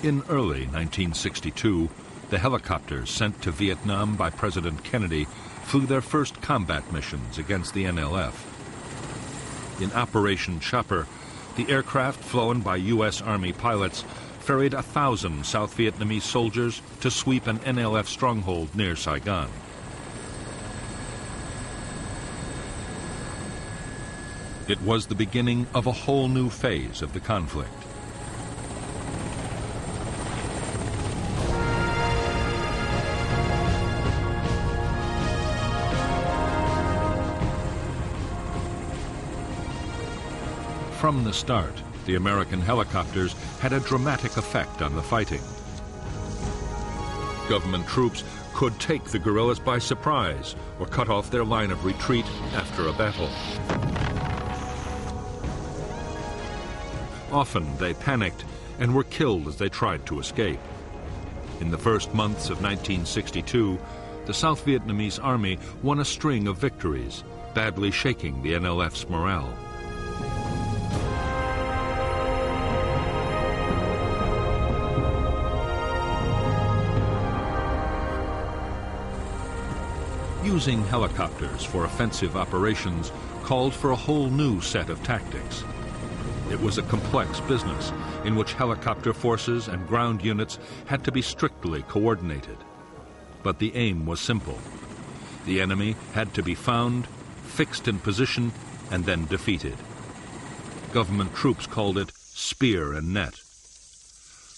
In early 1962, the helicopters sent to Vietnam by President Kennedy flew their first combat missions against the NLF. In Operation Chopper, the aircraft flown by U.S. Army pilots ferried 1,000 South Vietnamese soldiers to sweep an NLF stronghold near Saigon. It was the beginning of a whole new phase of the conflict. From the start, the American helicopters had a dramatic effect on the fighting. Government troops could take the guerrillas by surprise or cut off their line of retreat after a battle. Often they panicked and were killed as they tried to escape. In the first months of 1962, the South Vietnamese army won a string of victories, badly shaking the NLF's morale. Using helicopters for offensive operations called for a whole new set of tactics. It was a complex business in which helicopter forces and ground units had to be strictly coordinated. But the aim was simple. The enemy had to be found, fixed in position, and then defeated. Government troops called it spear and net.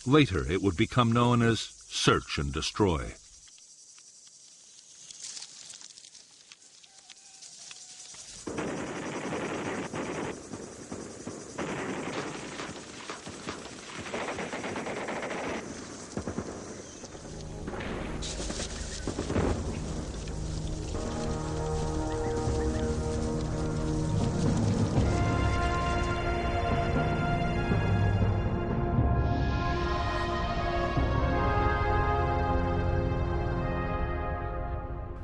Later, it would become known as search and destroy.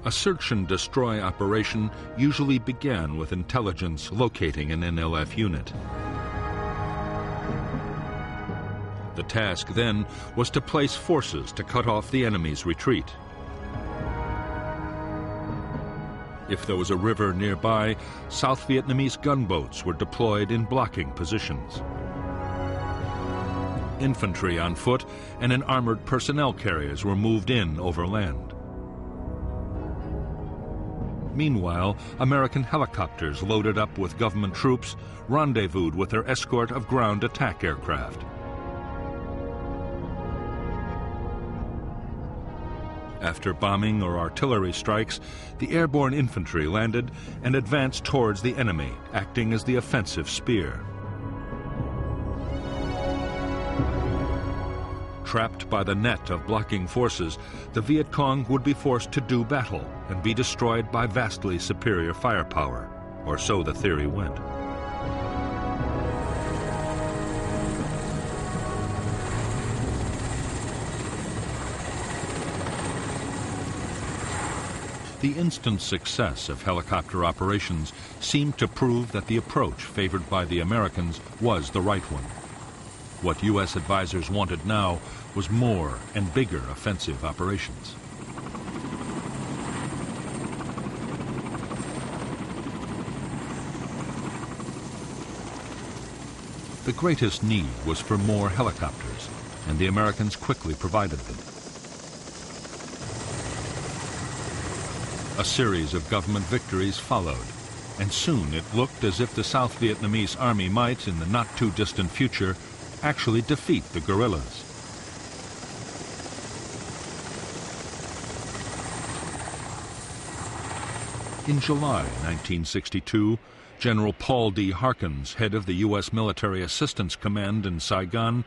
A search and destroy operation usually began with intelligence locating an NLF unit. The task then was to place forces to cut off the enemy's retreat. If there was a river nearby, South Vietnamese gunboats were deployed in blocking positions. Infantry on foot and in armored personnel carriers were moved in overland. Meanwhile, American helicopters loaded up with government troops rendezvoused with their escort of ground attack aircraft. After bombing or artillery strikes, the airborne infantry landed and advanced towards the enemy, acting as the offensive spear. Trapped by the net of blocking forces, the Viet Cong would be forced to do battle and be destroyed by vastly superior firepower, or so the theory went. The instant success of helicopter operations seemed to prove that the approach favored by the Americans was the right one. What U.S. advisors wanted now was more and bigger offensive operations. The greatest need was for more helicopters, and the Americans quickly provided them. A series of government victories followed, and soon it looked as if the South Vietnamese army might, in the not-too-distant future, actually defeat the guerrillas. In July 1962, General Paul D. Harkins, head of the U.S. Military Assistance Command in Saigon,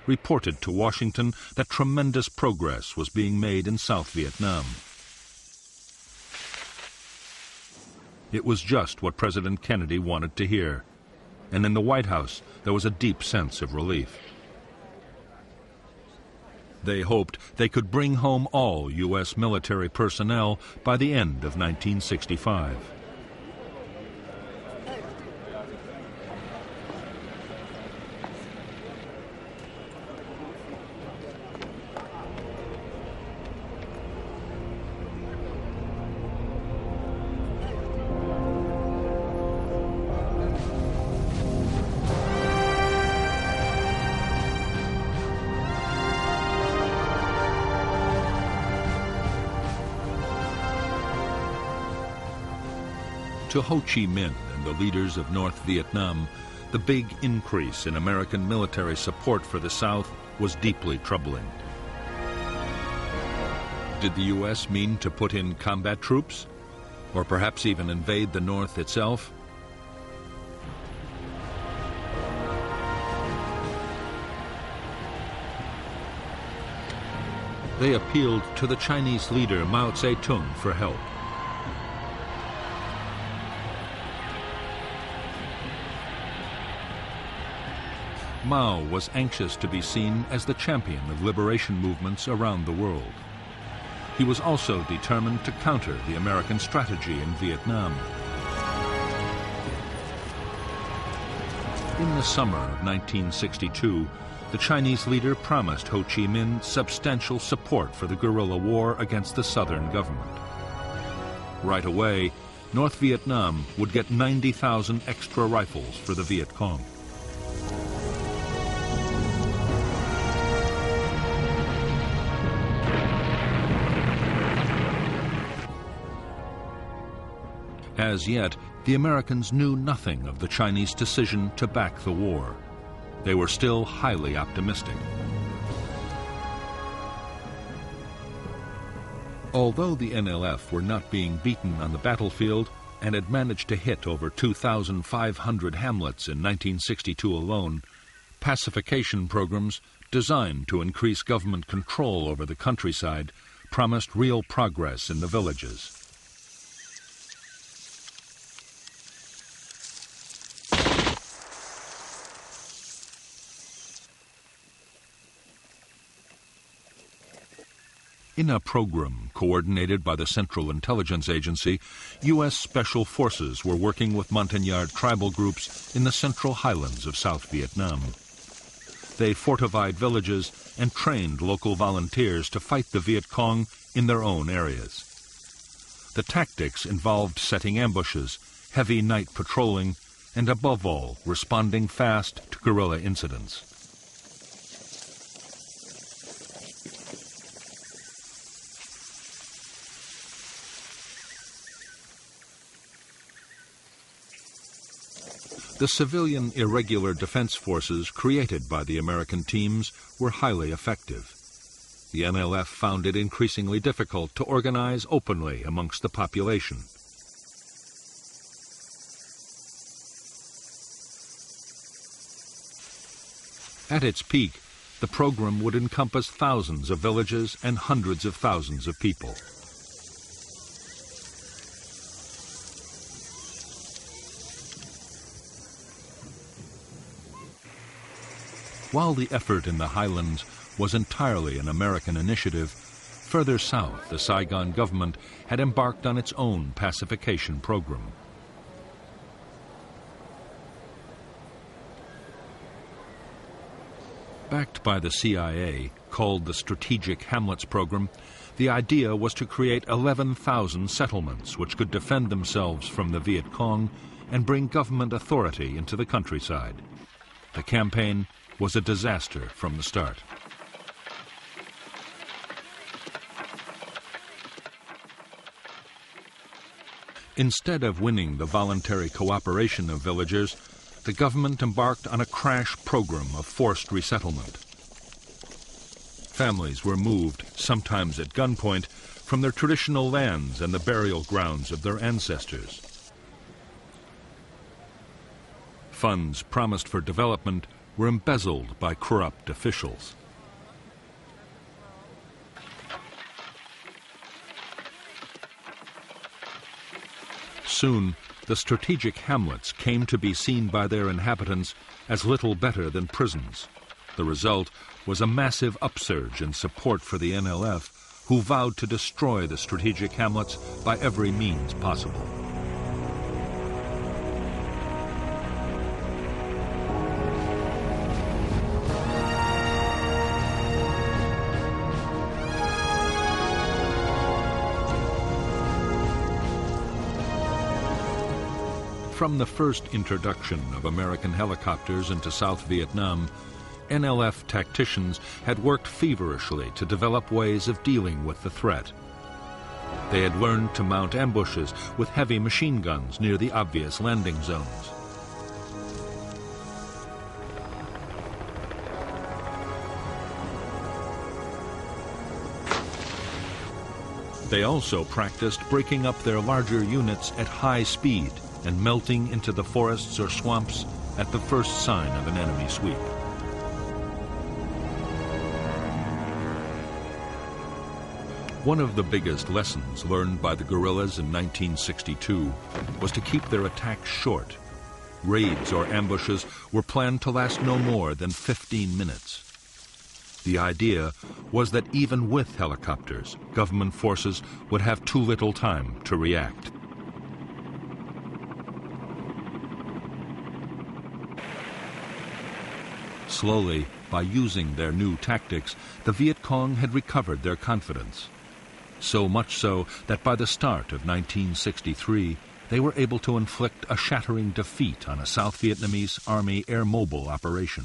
reported to Washington that tremendous progress was being made in South Vietnam. It was just what President Kennedy wanted to hear, and in the White House there was a deep sense of relief. They hoped they could bring home all U.S. military personnel by the end of 1965. To Ho Chi Minh and the leaders of North Vietnam, the big increase in American military support for the South was deeply troubling. Did the U.S. mean to put in combat troops? Or perhaps even invade the North itself? They appealed to the Chinese leader Mao Zedong for help. Mao was anxious to be seen as the champion of liberation movements around the world. He was also determined to counter the American strategy in Vietnam. In the summer of 1962, the Chinese leader promised Ho Chi Minh substantial support for the guerrilla war against the southern government. Right away, North Vietnam would get 90,000 extra rifles for the Viet Cong. As yet, the Americans knew nothing of the Chinese decision to back the war. They were still highly optimistic. Although the NLF were not being beaten on the battlefield and had managed to hit over 2,500 hamlets in 1962 alone, pacification programs designed to increase government control over the countryside promised real progress in the villages. In a program coordinated by the Central Intelligence Agency, U.S. Special Forces were working with Montagnard tribal groups in the central highlands of South Vietnam. They fortified villages and trained local volunteers to fight the Viet Cong in their own areas. The tactics involved setting ambushes, heavy night patrolling, and above all, responding fast to guerrilla incidents. The civilian irregular defense forces created by the American teams were highly effective. The NLF found it increasingly difficult to organize openly amongst the population. At its peak, the program would encompass thousands of villages and hundreds of thousands of people. While the effort in the highlands was entirely an American initiative, further south the Saigon government had embarked on its own pacification program. Backed by the CIA, called the Strategic Hamlets Program, the idea was to create 11,000 settlements which could defend themselves from the Viet Cong and bring government authority into the countryside. The campaign was a disaster from the start. Instead of winning the voluntary cooperation of villagers, the government embarked on a crash program of forced resettlement. Families were moved, sometimes at gunpoint, from their traditional lands and the burial grounds of their ancestors. Funds promised for development were embezzled by corrupt officials. Soon, the strategic hamlets came to be seen by their inhabitants as little better than prisons. The result was a massive upsurge in support for the NLF, who vowed to destroy the strategic hamlets by every means possible. From the first introduction of American helicopters into South Vietnam, NLF tacticians had worked feverishly to develop ways of dealing with the threat. They had learned to mount ambushes with heavy machine guns near the obvious landing zones. They also practiced breaking up their larger units at high speed and melting into the forests or swamps at the first sign of an enemy sweep. One of the biggest lessons learned by the guerrillas in 1962 was to keep their attacks short. Raids or ambushes were planned to last no more than 15 minutes. The idea was that even with helicopters, government forces would have too little time to react. Slowly, by using their new tactics, the Viet Cong had recovered their confidence. So much so that by the start of 1963, they were able to inflict a shattering defeat on a South Vietnamese Army air mobile operation.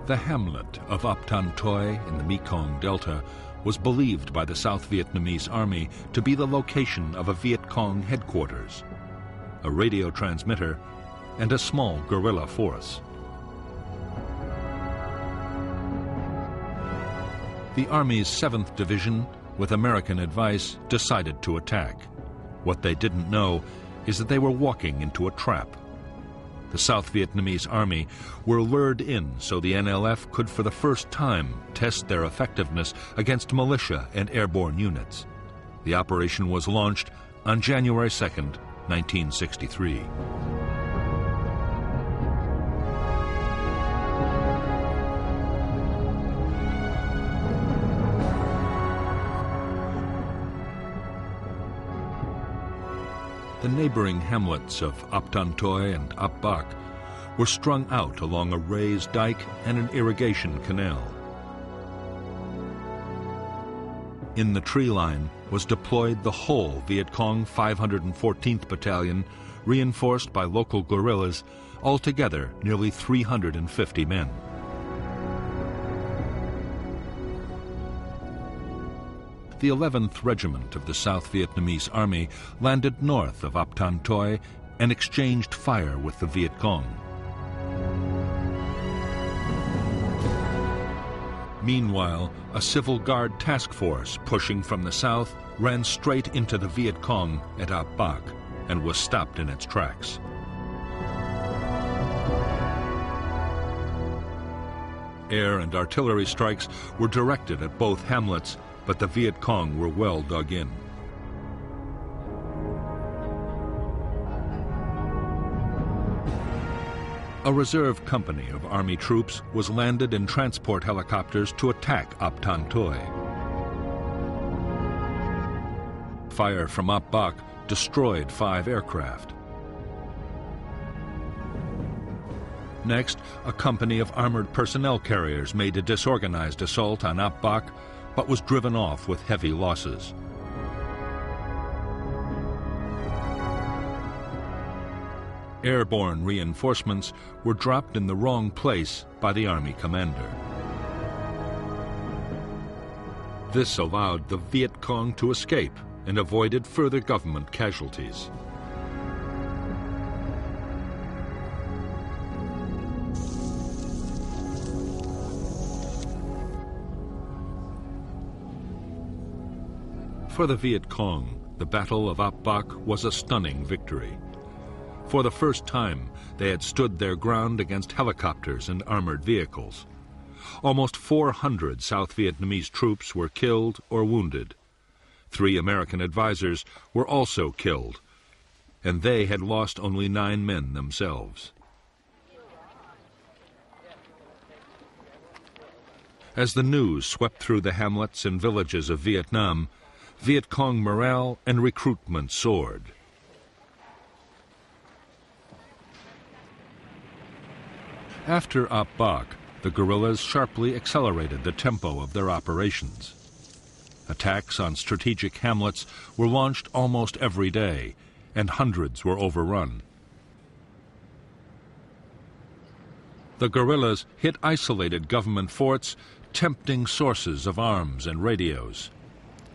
The hamlet of Ap Tan Toi in the Mekong Delta was believed by the South Vietnamese Army to be the location of a Viet Cong headquarters, a radio transmitter, and a small guerrilla force. The Army's 7th Division, with American advice, decided to attack. What they didn't know is that they were walking into a trap. The South Vietnamese Army were lured in so the NLF could for the first time test their effectiveness against militia and airborne units. The operation was launched on January 2nd, 1963. The neighboring hamlets of Ap Tan Toi and Ap Bac were strung out along a raised dike and an irrigation canal. In the tree line was deployed the whole Viet Cong 514th Battalion, reinforced by local guerrillas, altogether nearly 350 men. The 11th Regiment of the South Vietnamese Army landed north of Ap Tan Toi and exchanged fire with the Viet Cong. Meanwhile, a Civil Guard task force pushing from the south ran straight into the Viet Cong at Ap Bac and was stopped in its tracks. Air and artillery strikes were directed at both hamlets, but the Viet Cong were well dug in. A reserve company of Army troops was landed in transport helicopters to attack Ap Tan Toi. Fire from Ap Bac destroyed 5 aircraft. Next, a company of armored personnel carriers made a disorganized assault on Ap Bac, but was driven off with heavy losses. Airborne reinforcements were dropped in the wrong place by the Army commander. This allowed the Viet Cong to escape and avoided further government casualties. For the Viet Cong, the Battle of Ap Bac was a stunning victory. For the first time, they had stood their ground against helicopters and armored vehicles. Almost 400 South Vietnamese troops were killed or wounded. 3 American advisors were also killed, and they had lost only 9 men themselves. As the news swept through the hamlets and villages of Vietnam, Viet Cong morale and recruitment soared. After Ap Bac, the guerrillas sharply accelerated the tempo of their operations. Attacks on strategic hamlets were launched almost every day, and hundreds were overrun. The guerrillas hit isolated government forts, tempting sources of arms and radios.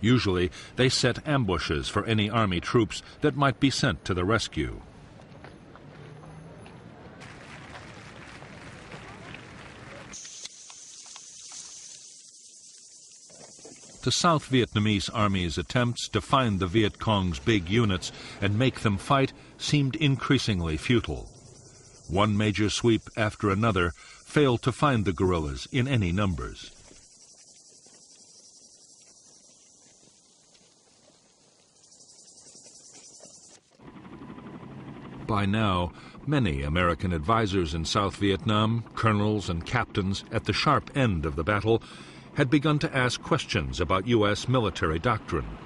Usually, they set ambushes for any army troops that might be sent to the rescue. The South Vietnamese Army's attempts to find the Viet Cong's big units and make them fight seemed increasingly futile. One major sweep after another failed to find the guerrillas in any numbers. By now, many American advisors in South Vietnam, colonels and captains at the sharp end of the battle, had begun to ask questions about U.S. military doctrine.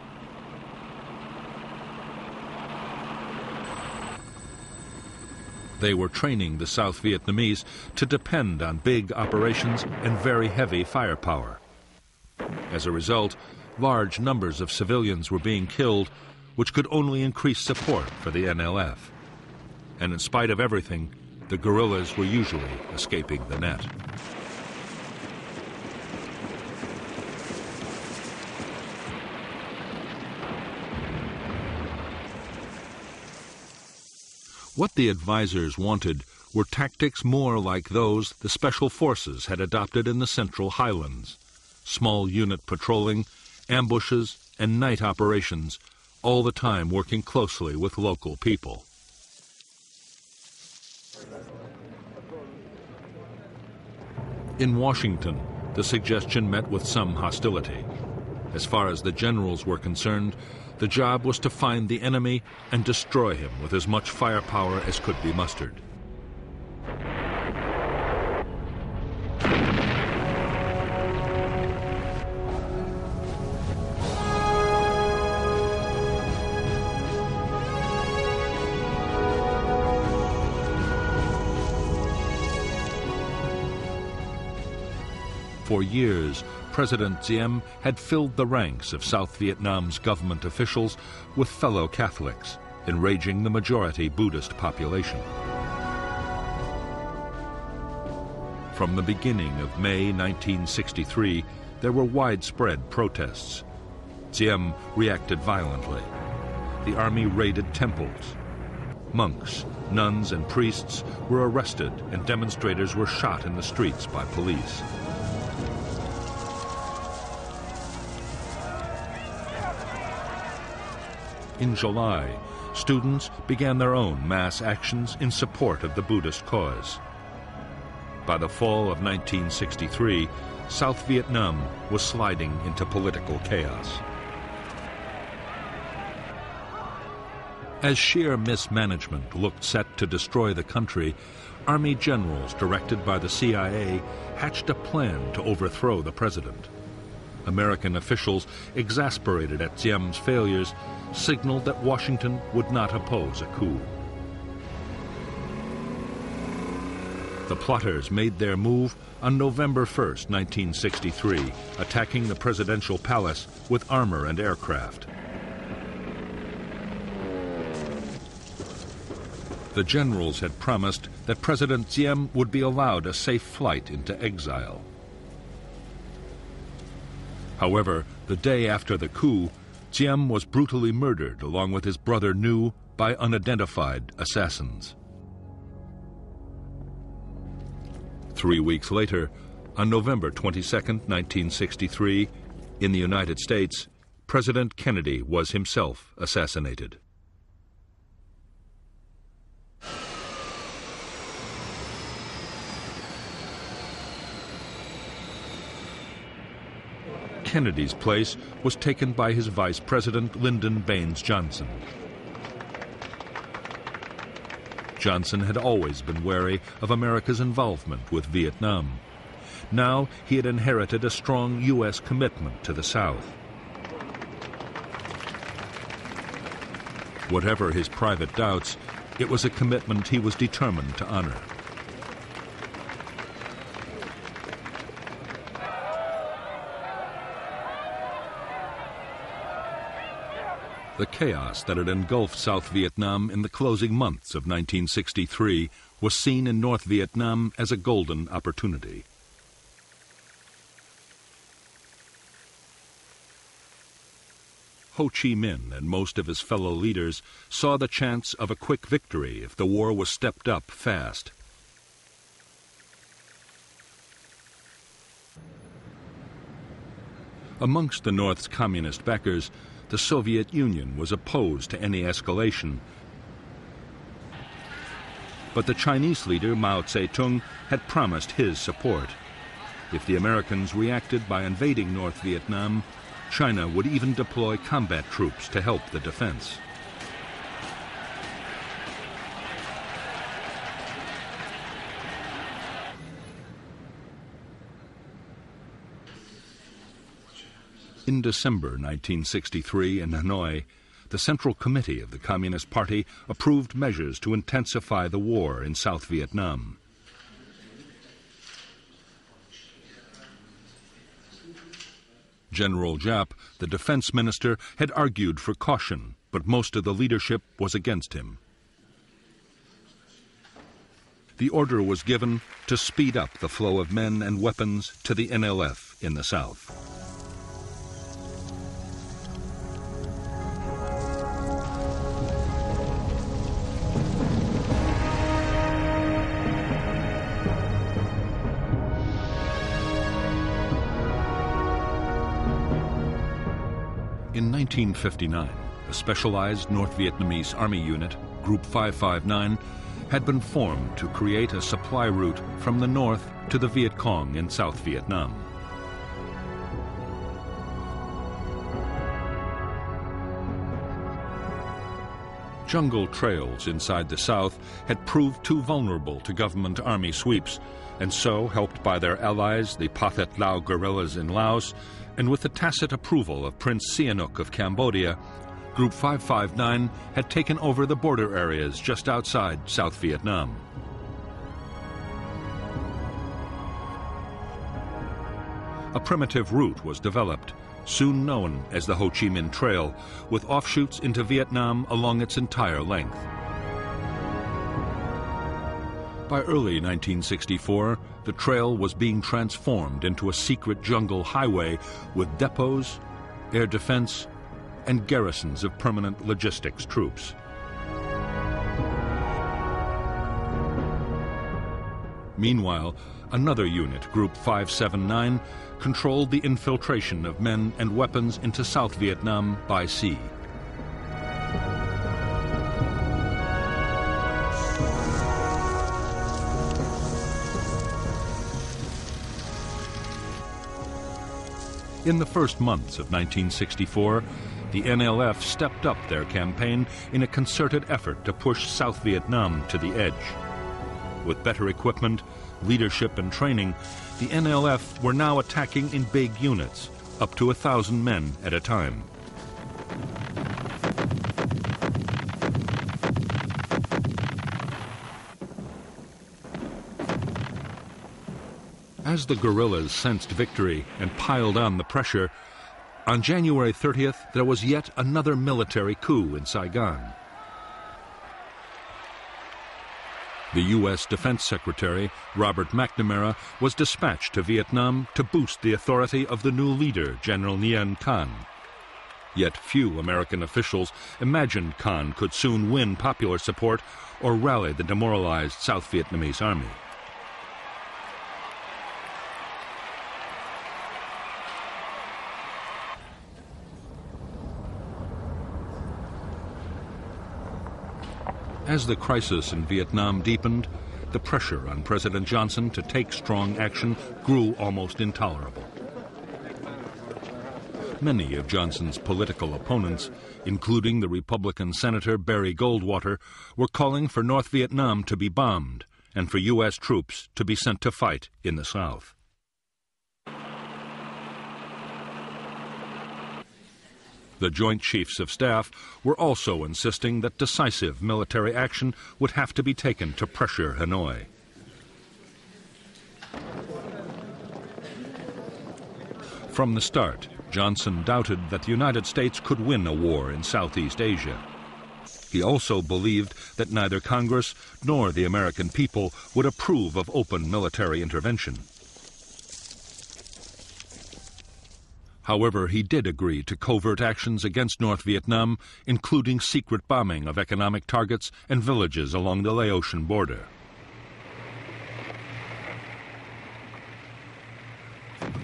They were training the South Vietnamese to depend on big operations and very heavy firepower. As a result, large numbers of civilians were being killed, which could only increase support for the NLF. And in spite of everything, the guerrillas were usually escaping the net. What the advisors wanted were tactics more like those the Special Forces had adopted in the Central Highlands. Small unit patrolling, ambushes, and night operations, all the time working closely with local people. In Washington, the suggestion met with some hostility. As far as the generals were concerned, the job was to find the enemy and destroy him with as much firepower as could be mustered. For years, President Diem had filled the ranks of South Vietnam's government officials with fellow Catholics, enraging the majority Buddhist population. From the beginning of May 1963, there were widespread protests. Diem reacted violently. The army raided temples. Monks, nuns, and priests were arrested, and demonstrators were shot in the streets by police. In July, students began their own mass actions in support of the Buddhist cause. By the fall of 1963, South Vietnam was sliding into political chaos. As sheer mismanagement looked set to destroy the country, Army generals directed by the CIA hatched a plan to overthrow the president. American officials, exasperated at Diem's failures, signaled that Washington would not oppose a coup. The plotters made their move on November 1st, 1963, attacking the presidential palace with armor and aircraft. The generals had promised that President Diem would be allowed a safe flight into exile. However, the day after the coup, Diem was brutally murdered along with his brother Nhu by unidentified assassins. 3 weeks later, on November 22, 1963, in the United States, President Kennedy was himself assassinated. Kennedy's place was taken by his Vice President Lyndon Baines Johnson. Johnson had always been wary of America's involvement with Vietnam. Now he had inherited a strong U.S. commitment to the South. Whatever his private doubts, it was a commitment he was determined to honor. The chaos that had engulfed South Vietnam in the closing months of 1963 was seen in North Vietnam as a golden opportunity. Ho Chi Minh and most of his fellow leaders saw the chance of a quick victory if the war was stepped up fast. Amongst the North's communist backers, the Soviet Union was opposed to any escalation. But the Chinese leader Mao Zedong had promised his support. If the Americans reacted by invading North Vietnam, China would even deploy combat troops to help the defense. In December 1963 in Hanoi, the Central Committee of the Communist Party approved measures to intensify the war in South Vietnam. General Giap, the defense minister, had argued for caution, but most of the leadership was against him. The order was given to speed up the flow of men and weapons to the NLF in the south. In 1959, a specialized North Vietnamese Army unit, Group 559, had been formed to create a supply route from the north to the Viet Cong in South Vietnam. Jungle trails inside the south had proved too vulnerable to government army sweeps, and so, helped by their allies, the Pathet Lao guerrillas in Laos, and with the tacit approval of Prince Sihanouk of Cambodia, Group 559 had taken over the border areas just outside South Vietnam. A primitive route was developed, soon known as the Ho Chi Minh Trail, with offshoots into Vietnam along its entire length. By early 1964, the trail was being transformed into a secret jungle highway with depots, air defense, and garrisons of permanent logistics troops. Meanwhile, another unit, Group 579, controlled the infiltration of men and weapons into South Vietnam by sea. In the first months of 1964, the NLF stepped up their campaign in a concerted effort to push South Vietnam to the edge. With better equipment, leadership, and training, the NLF were now attacking in big units, up to 1,000 men at a time. As the guerrillas sensed victory and piled on the pressure, on January 30th, there was yet another military coup in Saigon. The U.S. Defense Secretary, Robert McNamara, was dispatched to Vietnam to boost the authority of the new leader, General Nguyen Thanh. Yet few American officials imagined Thanh could soon win popular support or rally the demoralized South Vietnamese army. As the crisis in Vietnam deepened, the pressure on President Johnson to take strong action grew almost intolerable. Many of Johnson's political opponents, including the Republican Senator Barry Goldwater, were calling for North Vietnam to be bombed and for U.S. troops to be sent to fight in the South. The Joint Chiefs of Staff were also insisting that decisive military action would have to be taken to pressure Hanoi. From the start, Johnson doubted that the United States could win a war in Southeast Asia. He also believed that neither Congress nor the American people would approve of open military intervention. However, he did agree to covert actions against North Vietnam, including secret bombing of economic targets and villages along the Laotian border.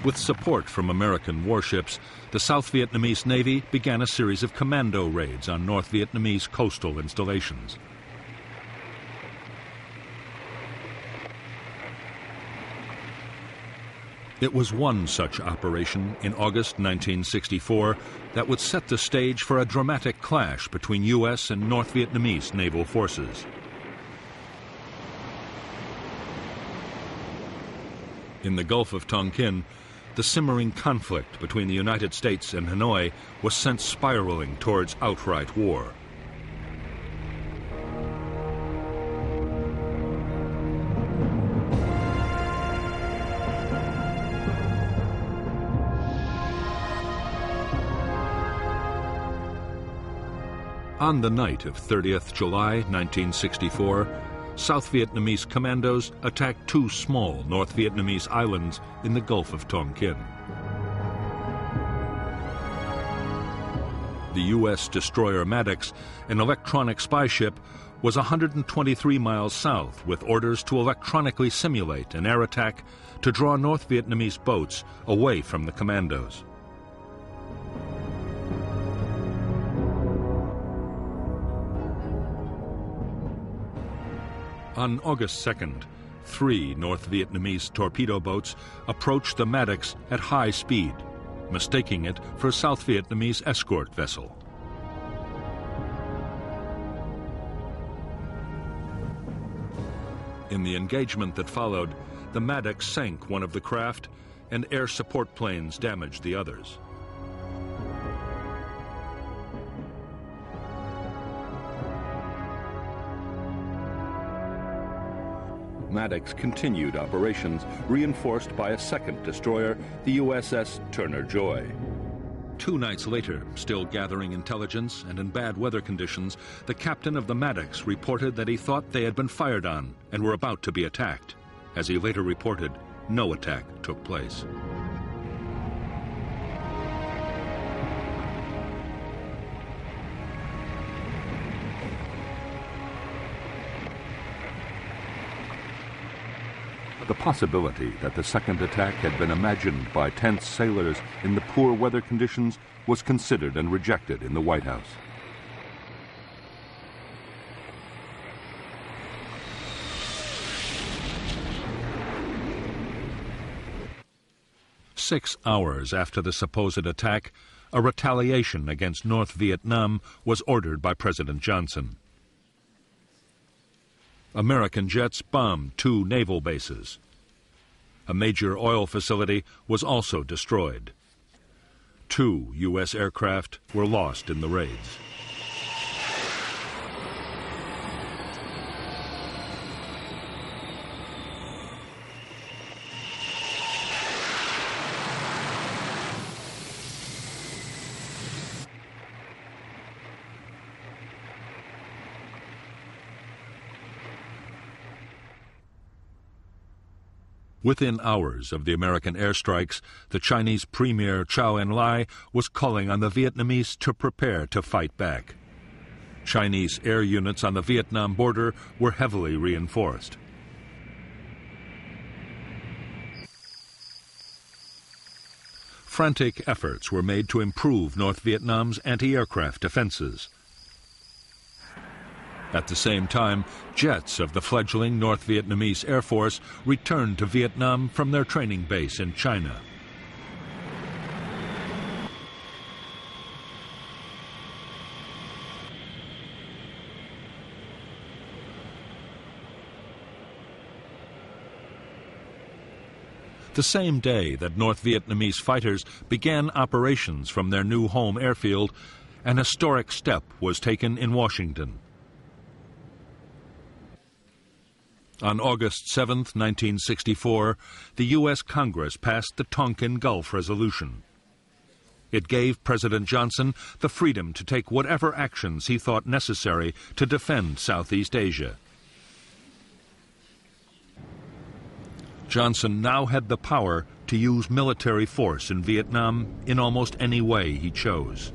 With support from American warships, the South Vietnamese Navy began a series of commando raids on North Vietnamese coastal installations. It was one such operation in August 1964 that would set the stage for a dramatic clash between U.S. and North Vietnamese naval forces. In the Gulf of Tonkin, the simmering conflict between the United States and Hanoi was sent spiraling towards outright war. On the night of 30th July 1964, South Vietnamese commandos attacked two small North Vietnamese islands in the Gulf of Tonkin. The U.S. destroyer Maddox, an electronic spy ship, was 123 miles south with orders to electronically simulate an air attack to draw North Vietnamese boats away from the commandos. On August 2nd, 3 North Vietnamese torpedo boats approached the Maddox at high speed, mistaking it for a South Vietnamese escort vessel. In the engagement that followed, the Maddox sank one of the craft and air support planes damaged the others. Maddox continued operations, reinforced by a second destroyer, the USS Turner Joy. 2 nights later, still gathering intelligence and in bad weather conditions, the captain of the Maddox reported that he thought they had been fired on and were about to be attacked. As he later reported, no attack took place. The possibility that the second attack had been imagined by tense sailors in the poor weather conditions was considered and rejected in the White House. Six hours after the supposed attack, a retaliation against North Vietnam was ordered by President Johnson. American jets bombed 2 naval bases. A major oil facility was also destroyed. 2 U.S. aircraft were lost in the raids. Within hours of the American airstrikes, the Chinese Premier Chou En-lai was calling on the Vietnamese to prepare to fight back. Chinese air units on the Vietnam border were heavily reinforced. Frantic efforts were made to improve North Vietnam's anti-aircraft defenses. At the same time, jets of the fledgling North Vietnamese Air Force returned to Vietnam from their training base in China. The same day that North Vietnamese fighters began operations from their new home airfield, an historic step was taken in Washington. On August 7, 1964, the U.S. Congress passed the Tonkin Gulf Resolution. It gave President Johnson the freedom to take whatever actions he thought necessary to defend Southeast Asia. Johnson now had the power to use military force in Vietnam in almost any way he chose.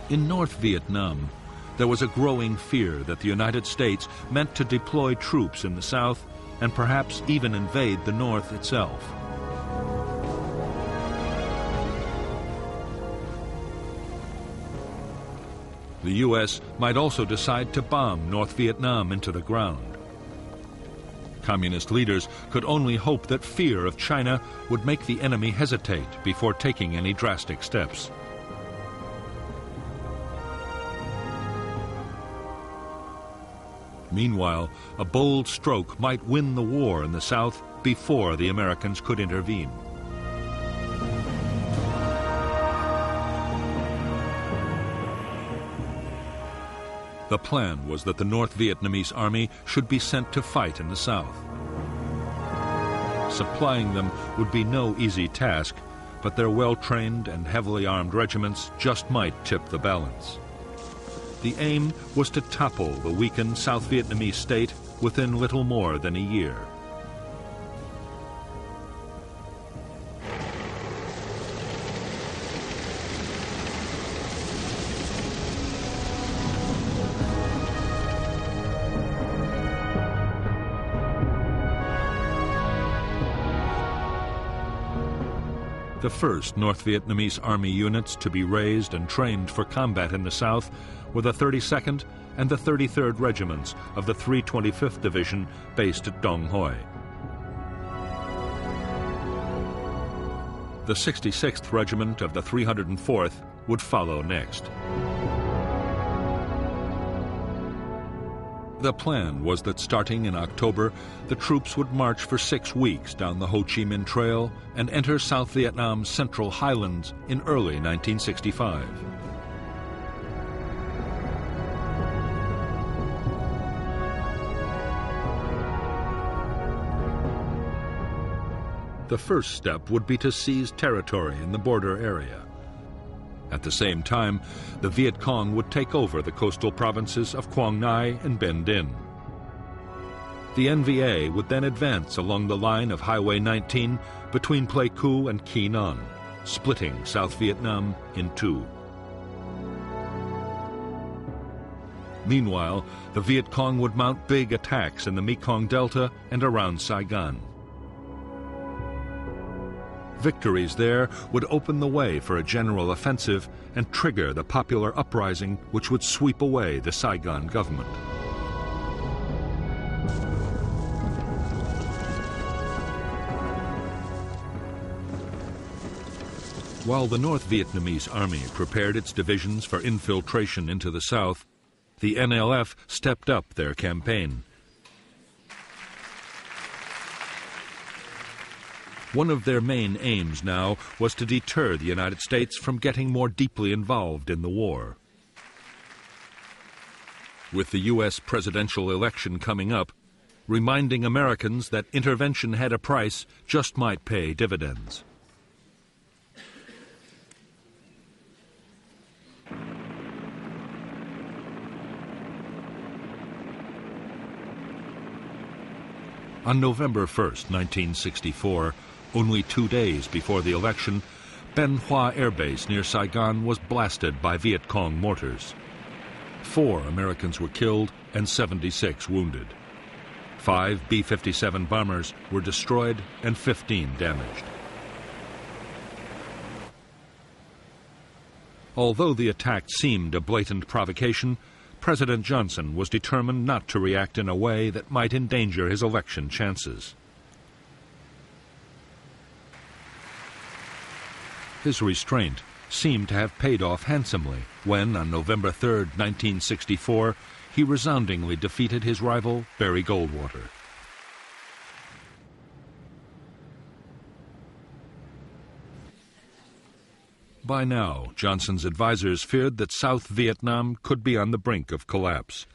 In North Vietnam, there was a growing fear that the United States meant to deploy troops in the south and perhaps even invade the north itself. The U.S. might also decide to bomb North Vietnam into the ground. Communist leaders could only hope that fear of China would make the enemy hesitate before taking any drastic steps. Meanwhile, a bold stroke might win the war in the South before the Americans could intervene. The plan was that the North Vietnamese army should be sent to fight in the South. Supplying them would be no easy task, but their well-trained and heavily armed regiments just might tip the balance. The aim was to topple the weakened South Vietnamese state within little more than a year. The first North Vietnamese Army units to be raised and trained for combat in the South were the 32nd and the 33rd Regiments of the 325th Division based at Dong Hoi. The 66th Regiment of the 304th would follow next. The plan was that starting in October, the troops would march for 6 weeks down the Ho Chi Minh Trail and enter South Vietnam's central highlands in early 1965. The first step would be to seize territory in the border area. At the same time, the Viet Cong would take over the coastal provinces of Quang Ngai and Ben Din. The NVA would then advance along the line of Highway 19 between Pleiku and Quy Nhon, splitting South Vietnam in two. Meanwhile, the Viet Cong would mount big attacks in the Mekong Delta and around Saigon. Victories there would open the way for a general offensive and trigger the popular uprising which would sweep away the Saigon government. While the North Vietnamese Army prepared its divisions for infiltration into the South, the NLF stepped up their campaign. One of their main aims now was to deter the United States from getting more deeply involved in the war. With the U.S. presidential election coming up, reminding Americans that intervention had a price just might pay dividends. On November 1st, 1964, only 2 days before the election, Ben Hoa Air Base near Saigon was blasted by Viet Cong mortars. 4 Americans were killed and 76 wounded. 5 B-57 bombers were destroyed and 15 damaged. Although the attack seemed a blatant provocation, President Johnson was determined not to react in a way that might endanger his election chances. His restraint seemed to have paid off handsomely when, on November 3, 1964, he resoundingly defeated his rival, Barry Goldwater. By now, Johnson's advisors feared that South Vietnam could be on the brink of collapse.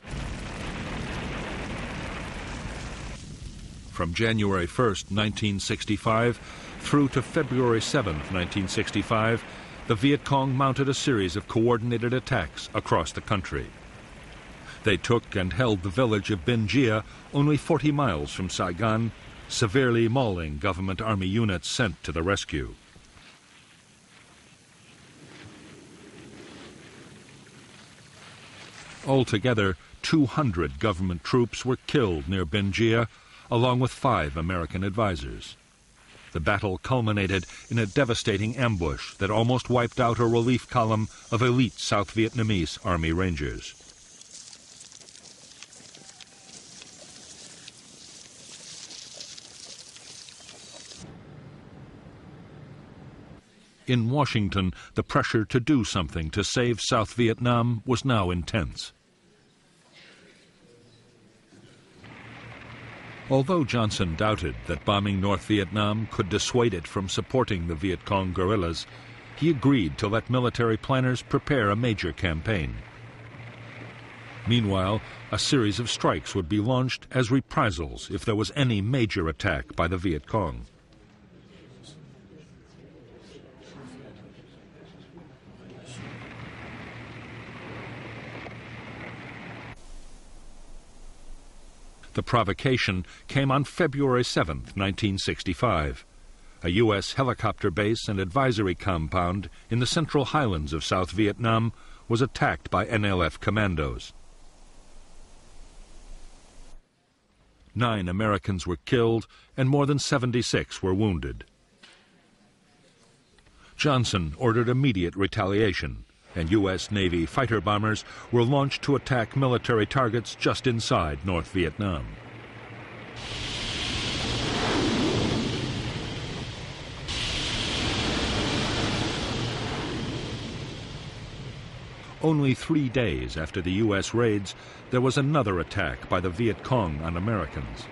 From January 1st, 1965, through to February 7th, 1965, the Viet Cong mounted a series of coordinated attacks across the country. They took and held the village of Binh Gia, only 40 miles from Saigon, severely mauling government army units sent to the rescue. Altogether, 200 government troops were killed near Binh Gia, along with 5 American advisors. The battle culminated in a devastating ambush that almost wiped out a relief column of elite South Vietnamese Army Rangers. In Washington, the pressure to do something to save South Vietnam was now intense. Although Johnson doubted that bombing North Vietnam could dissuade it from supporting the Viet Cong guerrillas, he agreed to let military planners prepare a major campaign. Meanwhile, a series of strikes would be launched as reprisals if there was any major attack by the Viet Cong. The provocation came on February 7, 1965. A U.S. helicopter base and advisory compound in the central highlands of South Vietnam was attacked by NLF commandos. 9 Americans were killed and more than 76 were wounded. Johnson ordered immediate retaliation, and U.S. Navy fighter bombers were launched to attack military targets just inside North Vietnam. Only 3 days after the U.S. raids, there was another attack by the Viet Cong on Americans.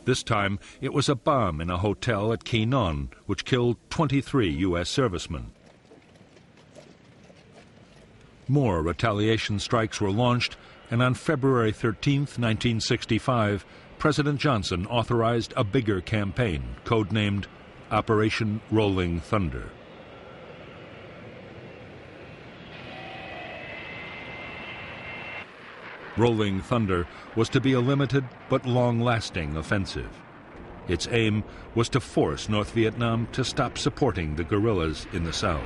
This time, it was a bomb in a hotel at Quy Nhon, which killed 23 U.S. servicemen. More retaliation strikes were launched, and on February 13, 1965, President Johnson authorized a bigger campaign, codenamed Operation Rolling Thunder. Rolling Thunder was to be a limited but long-lasting offensive. Its aim was to force North Vietnam to stop supporting the guerrillas in the south.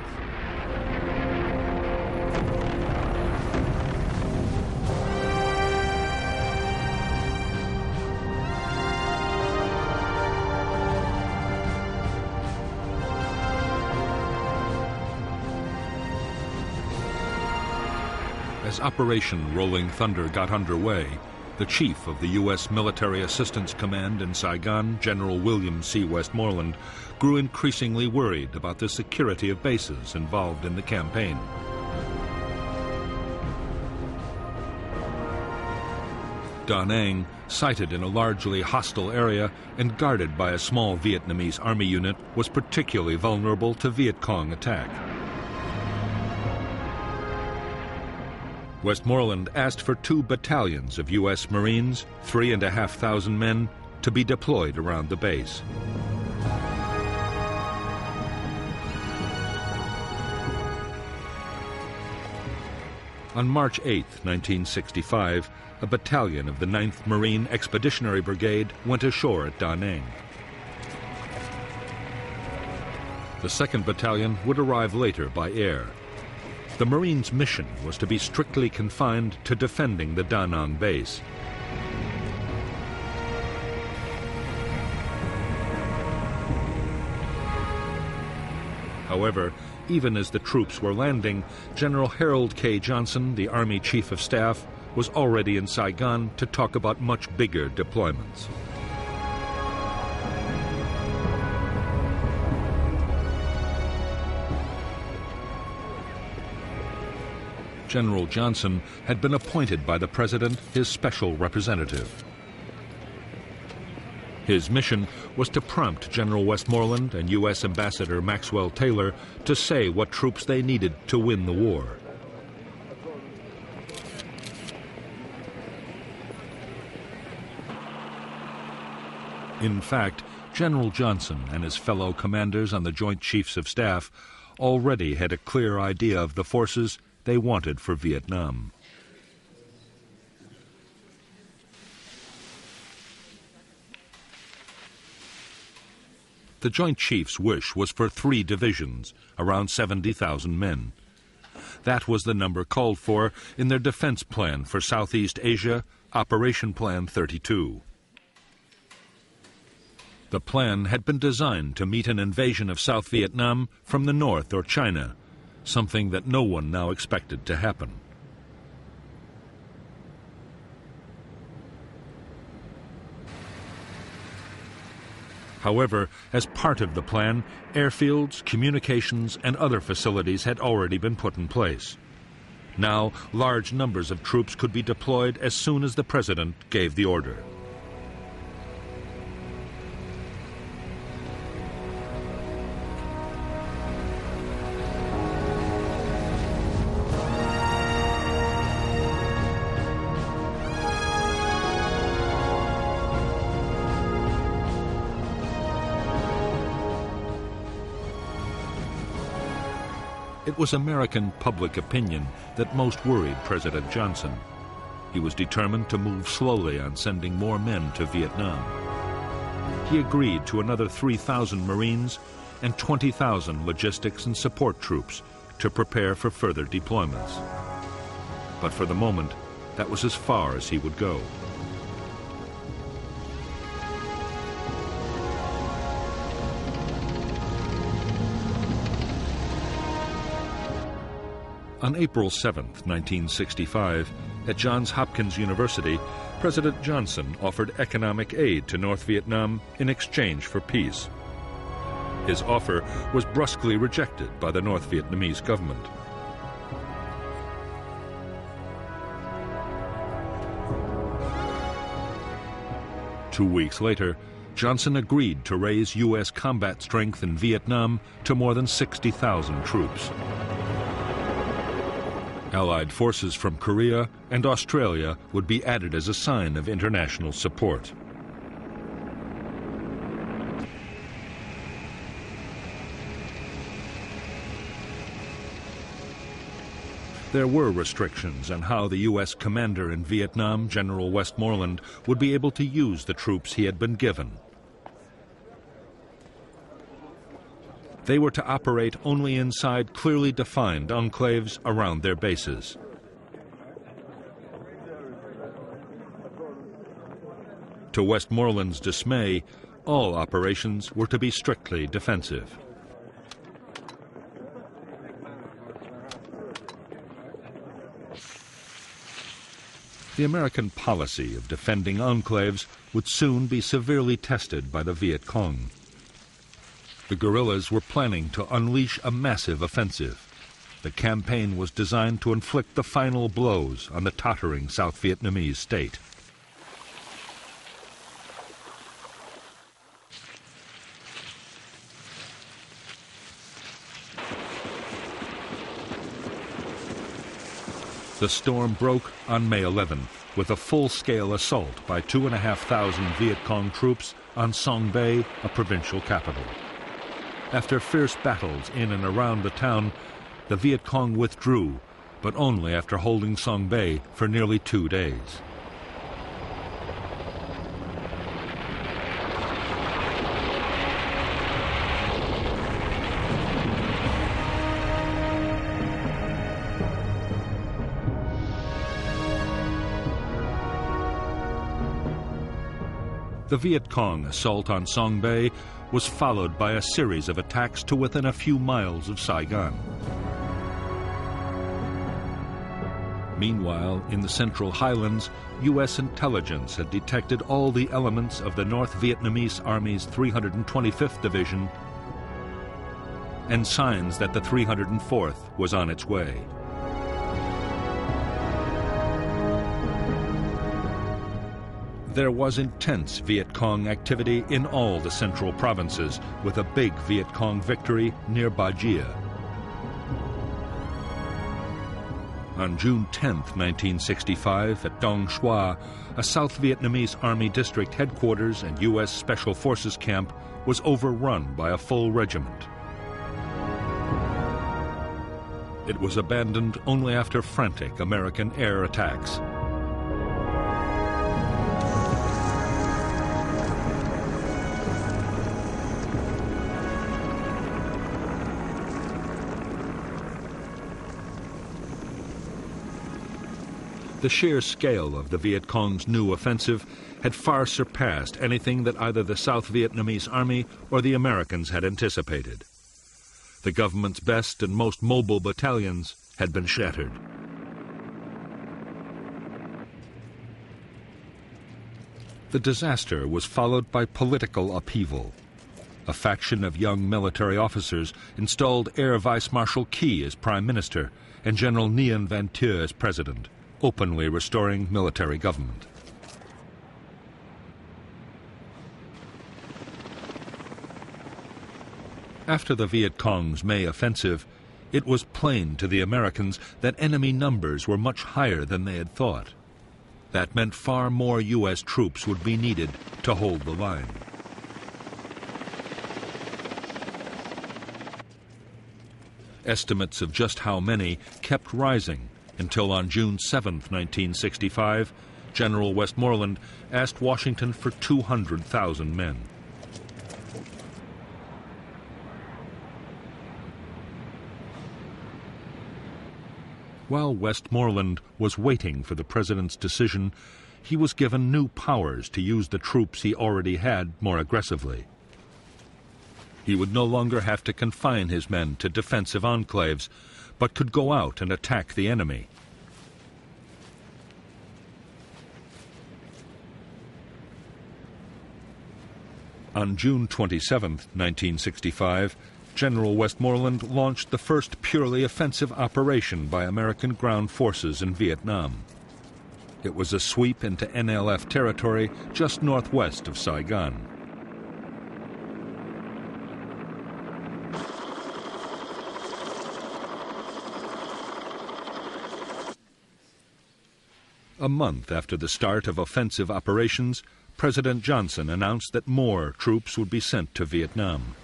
As Operation Rolling Thunder got underway, the chief of the U.S. Military Assistance Command in Saigon, General William C. Westmoreland, grew increasingly worried about the security of bases involved in the campaign. Da Nang, sited in a largely hostile area and guarded by a small Vietnamese army unit, was particularly vulnerable to Viet Cong attack. Westmoreland asked for 2 battalions of U.S. Marines, 3,500 men, to be deployed around the base. On March 8, 1965, a battalion of the 9th Marine Expeditionary Brigade went ashore at Da Nang. The 2nd Battalion would arrive later by air. The Marines' mission was to be strictly confined to defending the Da Nang base. However, even as the troops were landing, General Harold K. Johnson, the Army Chief of Staff, was already in Saigon to talk about much bigger deployments. General Johnson had been appointed by the President his special representative. His mission was to prompt General Westmoreland and U.S. Ambassador Maxwell Taylor to say what troops they needed to win the war. In fact, General Johnson and his fellow commanders on the Joint Chiefs of Staff already had a clear idea of the forces they wanted for Vietnam. The Joint Chiefs' wish was for 3 divisions, around 70,000 men. That was the number called for in their defense plan for Southeast Asia, Operation Plan 32. The plan had been designed to meet an invasion of South Vietnam from the north or China, something that no one now expected to happen. However, as part of the plan, airfields, communications, and other facilities had already been put in place. Now, large numbers of troops could be deployed as soon as the President gave the order. It was American public opinion that most worried President Johnson. He was determined to move slowly on sending more men to Vietnam. He agreed to another 3,000 Marines and 20,000 logistics and support troops to prepare for further deployments. But for the moment, that was as far as he would go. On April 7, 1965, at Johns Hopkins University, President Johnson offered economic aid to North Vietnam in exchange for peace. His offer was brusquely rejected by the North Vietnamese government. Two weeks later, Johnson agreed to raise U.S. combat strength in Vietnam to more than 60,000 troops. Allied forces from Korea and Australia would be added as a sign of international support. There were restrictions on how the U.S. commander in Vietnam, General Westmoreland, would be able to use the troops he had been given. They were to operate only inside clearly defined enclaves around their bases. To Westmoreland's dismay, all operations were to be strictly defensive. The American policy of defending enclaves would soon be severely tested by the Viet Cong. The guerrillas were planning to unleash a massive offensive. The campaign was designed to inflict the final blows on the tottering South Vietnamese state. The storm broke on May 11th with a full-scale assault by 2,500 Viet Cong troops on Song Bay, a provincial capital. After fierce battles in and around the town, the Viet Cong withdrew, but only after holding Song Bay for nearly 2 days. The Viet Cong assault on Song Bay was followed by a series of attacks to within a few miles of Saigon. Meanwhile, in the Central Highlands, U.S. intelligence had detected all the elements of the North Vietnamese Army's 325th Division and signs that the 304th was on its way. There was intense Viet Cong activity in all the central provinces, with a big Viet Cong victory near Ba Jia. On June 10, 1965, at Dong Xoa, a South Vietnamese Army district headquarters and U.S. Special Forces camp was overrun by a full regiment. It was abandoned only after frantic American air attacks. The sheer scale of the Viet Cong's new offensive had far surpassed anything that either the South Vietnamese Army or the Americans had anticipated. The government's best and most mobile battalions had been shattered. The disaster was followed by political upheaval. A faction of young military officers installed Air Vice Marshal Key as Prime Minister and General Nguyen Van Thieu as President, openly restoring military government. After the Viet Cong's May offensive, it was plain to the Americans that enemy numbers were much higher than they had thought. That meant far more U.S. troops would be needed to hold the line. Estimates of just how many kept rising until on June 7, 1965, General Westmoreland asked Washington for 200,000 men. While Westmoreland was waiting for the president's decision, he was given new powers to use the troops he already had more aggressively. He would no longer have to confine his men to defensive enclaves, but could go out and attack the enemy. On June 27, 1965, General Westmoreland launched the first purely offensive operation by American ground forces in Vietnam. It was a sweep into NLF territory just northwest of Saigon. A month after the start of offensive operations, President Johnson announced that more troops would be sent to Vietnam.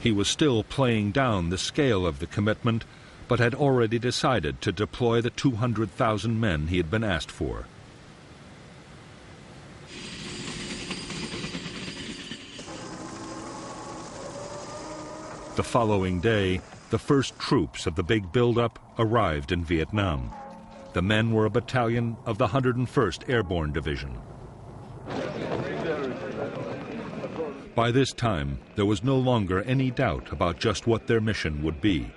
He was still playing down the scale of the commitment, but had already decided to deploy the 200,000 men he had been asked for. The following day, the first troops of the big buildup arrived in Vietnam. The men were a battalion of the 101st Airborne Division. By this time, there was no longer any doubt about just what their mission would be.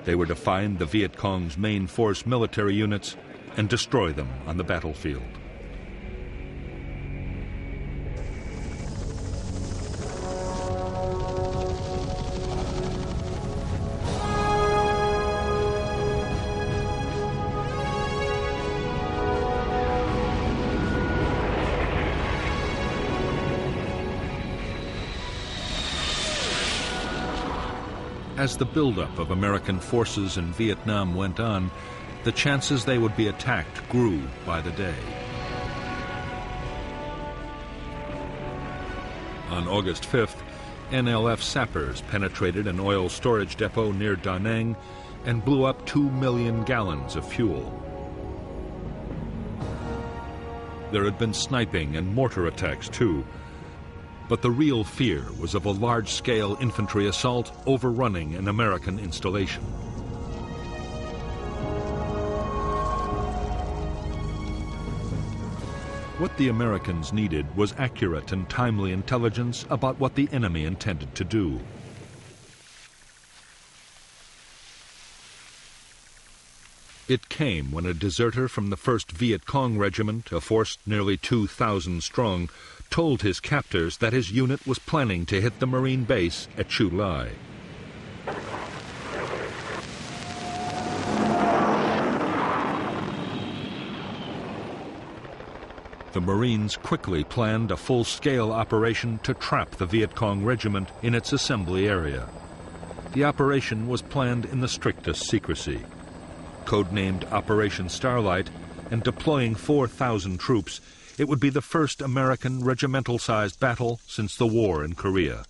They were to find the Viet Cong's main force military units and destroy them on the battlefield. As the buildup of American forces in Vietnam went on, the chances they would be attacked grew by the day. On August 5th, NLF sappers penetrated an oil storage depot near Da Nang and blew up 2 million gallons of fuel. There had been sniping and mortar attacks too, but the real fear was of a large-scale infantry assault overrunning an American installation. What the Americans needed was accurate and timely intelligence about what the enemy intended to do. It came when a deserter from the 1st Viet Cong Regiment, a force nearly 2,000 strong, told his captors that his unit was planning to hit the Marine base at Chu Lai. The Marines quickly planned a full-scale operation to trap the Viet Cong regiment in its assembly area. The operation was planned in the strictest secrecy. Codenamed Operation Starlight, and deploying 4,000 troops, it would be the first American regimental-sized battle since the war in Korea.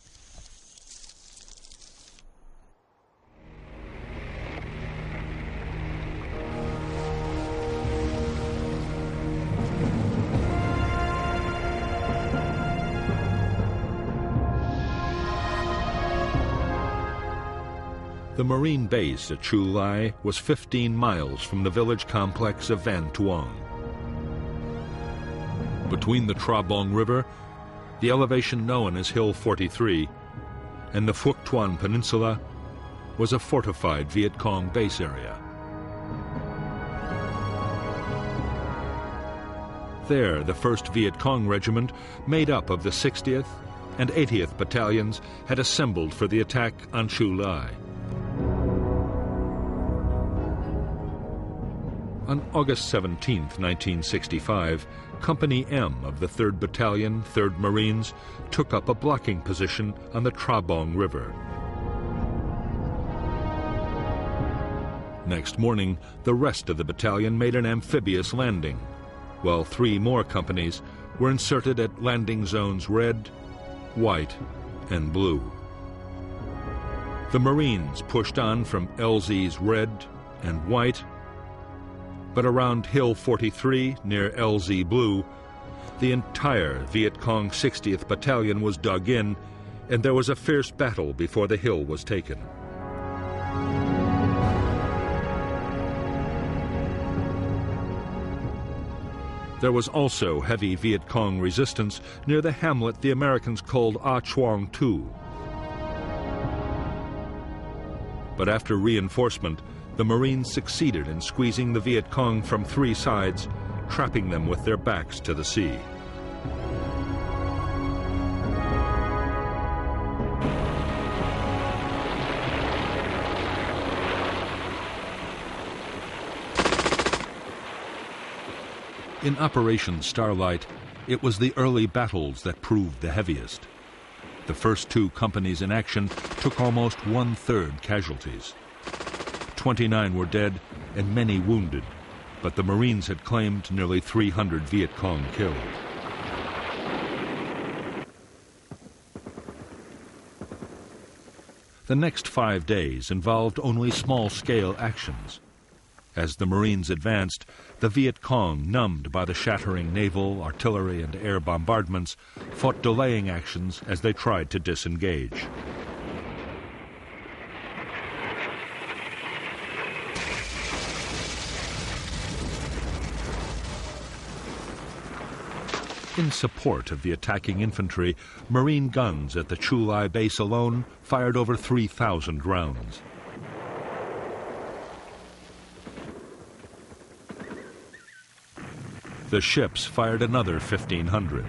The Marine base at Chu Lai was 15 miles from the village complex of Van Tuong. Between the Tra Bong River, the elevation known as Hill 43, and the Phuoc Tuan Peninsula was a fortified Viet Cong base area. There, the 1st Viet Cong Regiment, made up of the 60th and 80th Battalions, had assembled for the attack on Chu Lai. On August 17, 1965, Company M of the 3rd Battalion, 3rd Marines, took up a blocking position on the Tra Bong River. Next morning, the rest of the battalion made an amphibious landing, while 3 more companies were inserted at landing zones Red, White, and Blue. The Marines pushed on from LZ's Red and White, but around Hill 43, near LZ Blue, the entire Viet Cong 60th Battalion was dug in, and there was a fierce battle before the hill was taken. There was also heavy Viet Cong resistance near the hamlet the Americans called A Chuang Tu. But after reinforcement, the Marines succeeded in squeezing the Viet Cong from 3 sides, trapping them with their backs to the sea. In Operation Starlight, it was the early battles that proved the heaviest. The first 2 companies in action took almost 1/3 casualties. 29 were dead and many wounded, but the Marines had claimed nearly 300 Viet Cong killed. The next 5 days involved only small-scale actions. As the Marines advanced, the Viet Cong, numbed by the shattering naval, artillery, and air bombardments, fought delaying actions as they tried to disengage. In support of the attacking infantry, Marine guns at the Chu Lai base alone fired over 3,000 rounds. The ships fired another 1,500.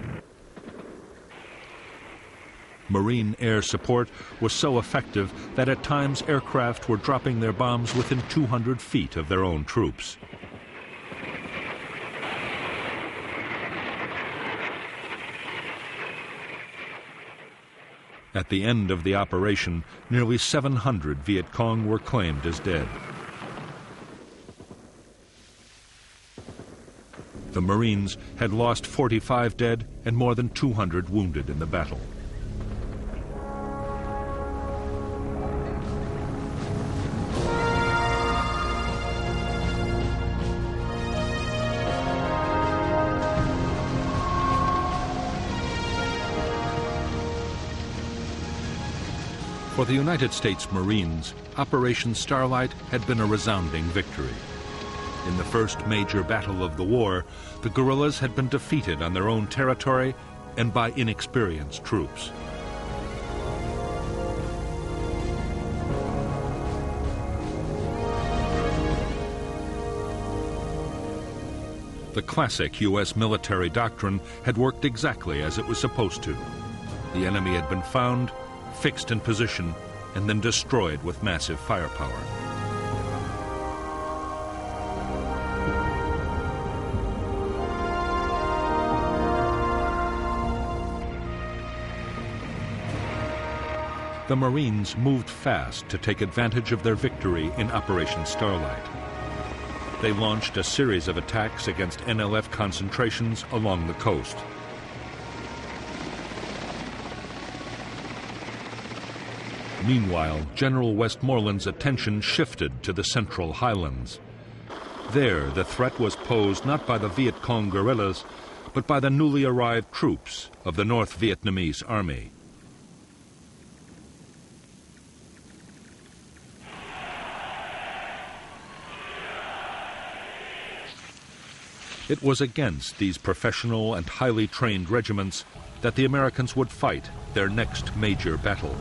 Marine air support was so effective that at times aircraft were dropping their bombs within 200 feet of their own troops. At the end of the operation, nearly 700 Viet Cong were claimed as dead. The Marines had lost 45 dead and more than 200 wounded in the battle. For the United States Marines, Operation Starlight had been a resounding victory. In the first major battle of the war, the guerrillas had been defeated on their own territory and by inexperienced troops. The classic U.S. military doctrine had worked exactly as it was supposed to. The enemy had been found, fixed in position, and then destroyed with massive firepower. the Marines moved fast to take advantage of their victory in Operation Starlight. They launched a series of attacks against NLF concentrations along the coast. Meanwhile, General Westmoreland's attention shifted to the Central Highlands. There, the threat was posed not by the Viet Cong guerrillas, but by the newly arrived troops of the North Vietnamese Army. It was against these professional and highly trained regiments that the Americans would fight their next major battle.